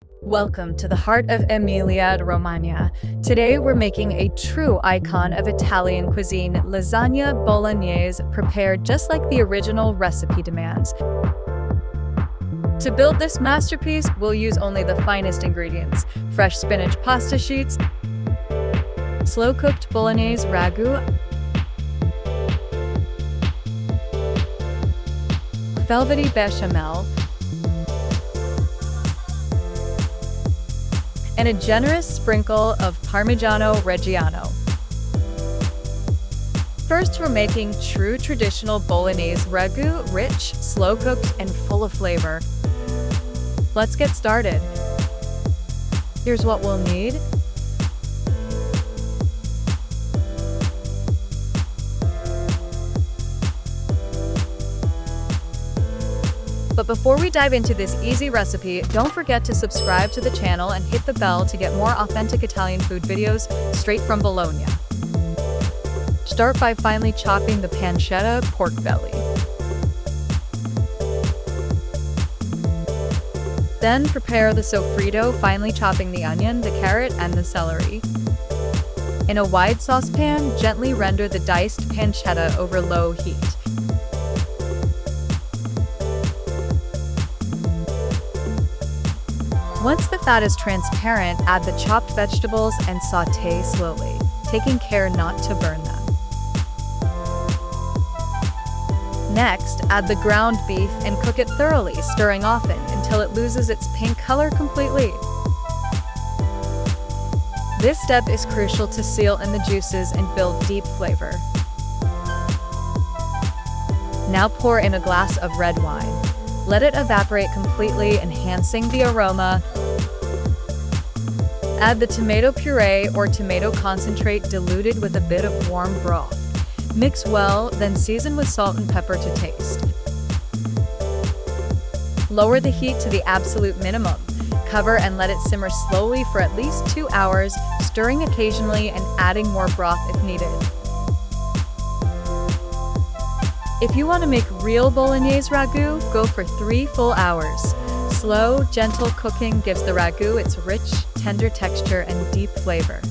Welcome to the heart of Emilia Romagna. Today we're making a true icon of Italian cuisine, lasagna bolognese, prepared just like the original recipe demands. To build this masterpiece, we'll use only the finest ingredients: fresh spinach pasta sheets, slow-cooked bolognese ragù, velvety béchamel, and a generous sprinkle of Parmigiano Reggiano. First, we're making true traditional bolognese ragù, rich, slow-cooked, and full of flavor. Let's get started. Here's what we'll need. But before we dive into this easy recipe, don't forget to subscribe to the channel and hit the bell to get more authentic Italian food videos straight from Bologna. Start by finely chopping the pancetta pork belly. Then prepare the sofrito, finely chopping the onion, the carrot, and the celery. In a wide saucepan, gently render the diced pancetta over low heat. Once the fat is transparent, add the chopped vegetables and sauté slowly, taking care not to burn them. Next, add the ground beef and cook it thoroughly, stirring often until it loses its pink color completely. This step is crucial to seal in the juices and build deep flavor. Now pour in a glass of red wine. Let it evaporate completely, enhancing the aroma. Add the tomato puree or tomato concentrate diluted with a bit of warm broth. Mix well, then season with salt and pepper to taste. Lower the heat to the absolute minimum. Cover and let it simmer slowly for at least 2 hours, stirring occasionally and adding more broth if needed. If you want to make real bolognese ragù, go for 3 full hours. Slow, gentle cooking gives the ragù its rich, tender texture and deep flavor.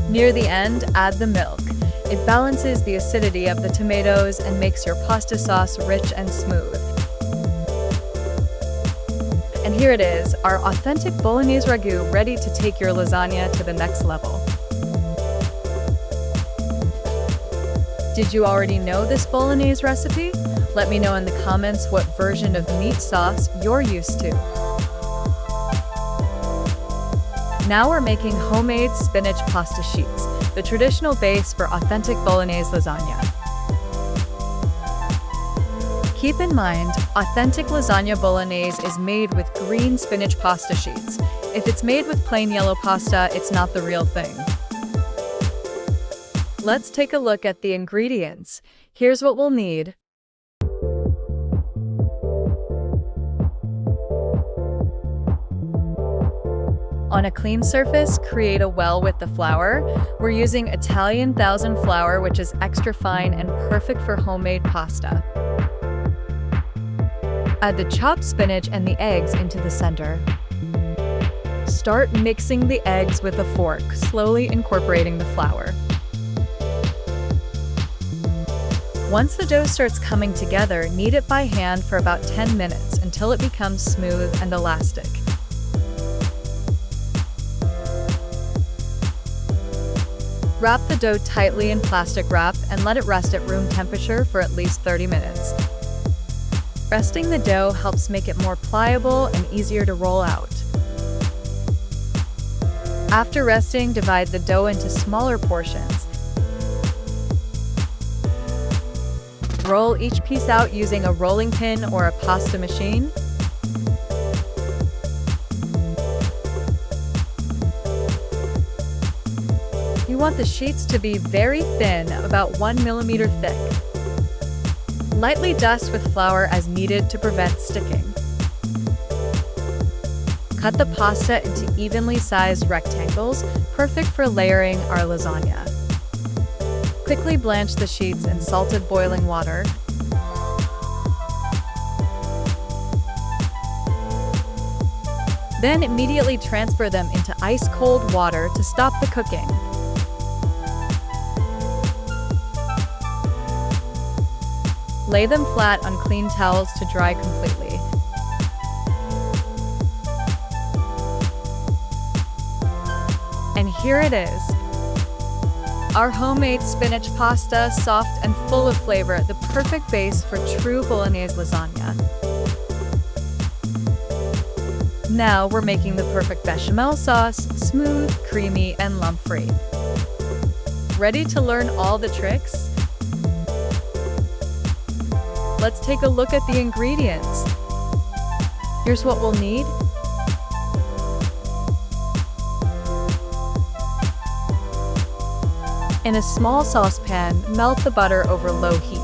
Near the end, add the milk. It balances the acidity of the tomatoes and makes your pasta sauce rich and smooth. And here it is, our authentic bolognese ragù, ready to take your lasagna to the next level. Did you already know this bolognese recipe? Let me know in the comments what version of meat sauce you're used to. Now we're making homemade spinach pasta sheets, the traditional base for authentic bolognese lasagna. Keep in mind, authentic lasagna bolognese is made with green spinach pasta sheets. If it's made with plain yellow pasta, it's not the real thing. Let's take a look at the ingredients. Here's what we'll need. On a clean surface, create a well with the flour. We're using Italian 1000 flour, which is extra fine and perfect for homemade pasta. Add the chopped spinach and the eggs into the center. Start mixing the eggs with a fork, slowly incorporating the flour. Once the dough starts coming together, knead it by hand for about 10 minutes until it becomes smooth and elastic. Wrap the dough tightly in plastic wrap and let it rest at room temperature for at least 30 minutes. Resting the dough helps make it more pliable and easier to roll out. After resting, divide the dough into smaller portions. Roll each piece out using a rolling pin or a pasta machine. You want the sheets to be very thin, about 1 millimeter thick. Lightly dust with flour as needed to prevent sticking. Cut the pasta into evenly sized rectangles, perfect for layering our lasagna. Quickly blanch the sheets in salted boiling water. Then immediately transfer them into ice-cold water to stop the cooking. Lay them flat on clean towels to dry completely. And here it is. Our homemade spinach pasta, soft and full of flavor, the perfect base for true Bolognese lasagna. Now we're making the perfect bechamel sauce, smooth, creamy, and lump-free. Ready to learn all the tricks? Let's take a look at the ingredients. Here's what we'll need. In a small saucepan, melt the butter over low heat.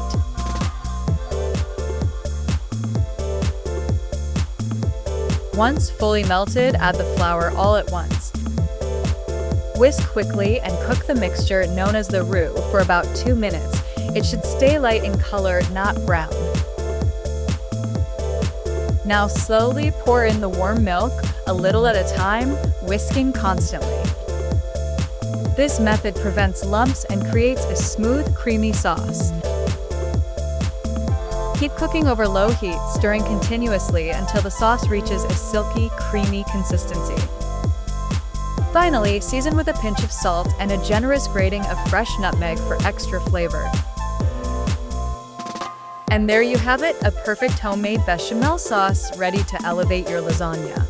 Once fully melted, add the flour all at once. Whisk quickly and cook the mixture known as the roux for about 2 minutes. It should stay light in color, not brown. Now slowly pour in the warm milk, a little at a time, whisking constantly. This method prevents lumps and creates a smooth, creamy sauce. Keep cooking over low heat, stirring continuously until the sauce reaches a silky, creamy consistency. Finally, season with a pinch of salt and a generous grating of fresh nutmeg for extra flavor. And there you have it, a perfect homemade bechamel sauce ready to elevate your lasagna.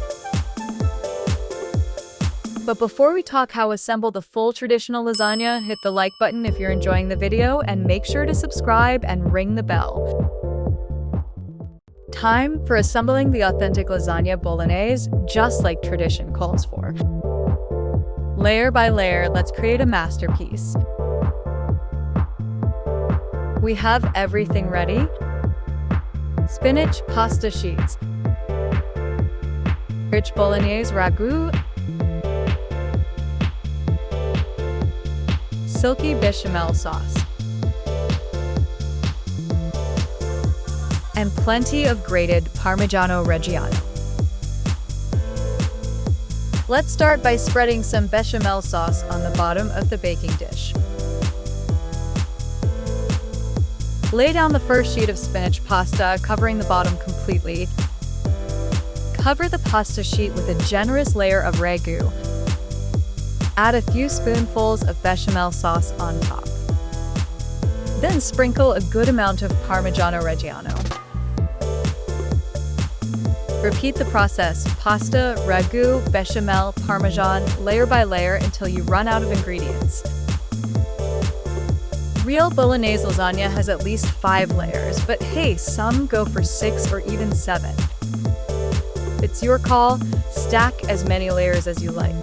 But before we talk how assemble the full traditional lasagna, hit the like button if you're enjoying the video and make sure to subscribe and ring the bell. Time for assembling the authentic lasagna bolognese, just like tradition calls for. Layer by layer, let's create a masterpiece. We have everything ready. Spinach pasta sheets, rich bolognese ragu, silky bechamel sauce, and plenty of grated Parmigiano Reggiano. Let's start by spreading some bechamel sauce on the bottom of the baking dish. Lay down the first sheet of spinach pasta, covering the bottom completely. Cover the pasta sheet with a generous layer of ragu. Add a few spoonfuls of bechamel sauce on top. Then sprinkle a good amount of Parmigiano Reggiano. Repeat the process, pasta, ragu, bechamel, parmesan, layer by layer until you run out of ingredients. Real Bolognese lasagna has at least 5 layers, but hey, some go for 6 or even 7. It's your call, stack as many layers as you like.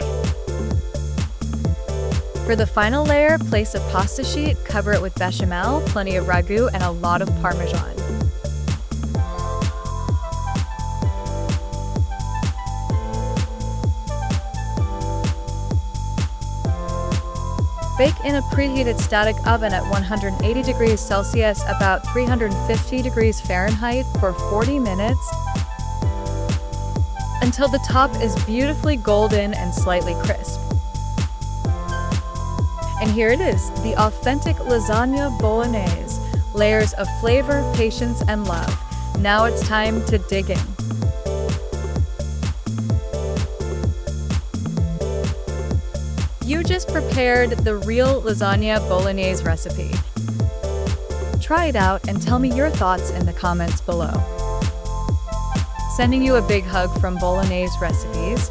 For the final layer, place a pasta sheet, cover it with bechamel, plenty of ragu, and a lot of parmesan. Bake in a preheated static oven at 180 degrees Celsius, about 350 degrees Fahrenheit, for 40 minutes until the top is beautifully golden and slightly crisp. And here it is, the authentic lasagna bolognese. Layers of flavor, patience, and love. Now it's time to dig in. You just prepared the real lasagna bolognese recipe. Try it out and tell me your thoughts in the comments below. Sending you a big hug from Bolognese Recipes.